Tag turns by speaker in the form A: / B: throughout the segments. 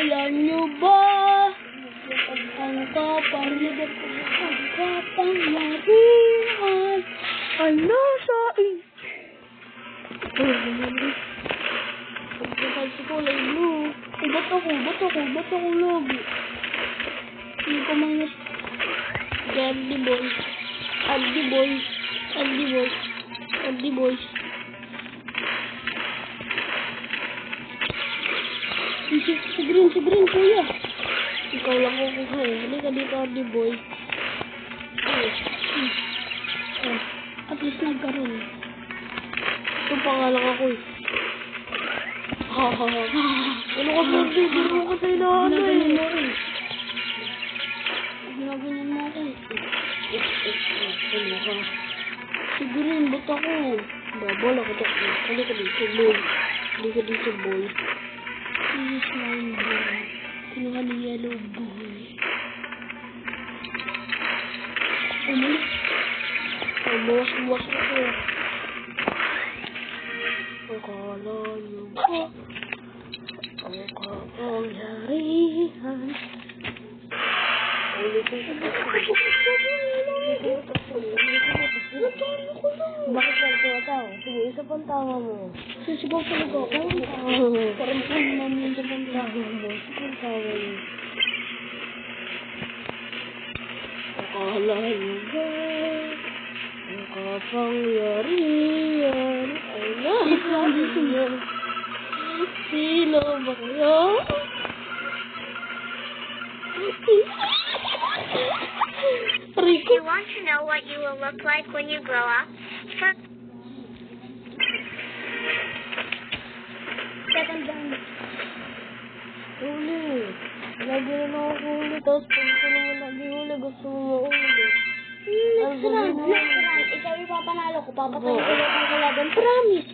A: Kaya nyo ba ang kapangyarihan ay nasa pagkakal si kulay blue. Ba't ako lagi? Hindi ko minus Andy boys. Si green, kuya. Ikaw lang ko kuhay. Halika dito, Andy boy. At least nagkaroon. Ito pangalan ako eh. Ano ka ba? Hindi mo ka tayo na ano eh. Ginaganyan mo ako eh. Ano ka? Si green, ba't ako? Babala ka dito. Halika dito, boy. Please, my boy. Kinuha ni yellow boy. Umalis. Buwas ako. Akala nyo ba ang kapangyarihan? Bakit lang tumatawa? Sige, isa pang tawa mo. Sisigaw talaga ako. Parang namin sa pang tawa mo. Isang tawa mo. Akala nyo ba ang kapangyarihan ay nasa inyo? Sino ba kayo?
B: If you want to know what you will look like when you grow up,
A: Huli. Lagi na ako huli. Tapos pag ko naman lagi huli, gusto mo maulit.
B: next round. Ikaw yung papanalo ko. Papatayin ko lang ang kalaban. Promise.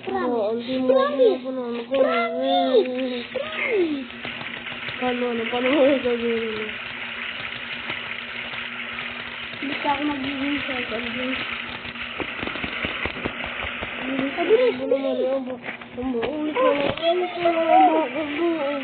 A: Paano mo sabihin mo?
B: Hindi ka ako magiging second.
A: Ulit na lang.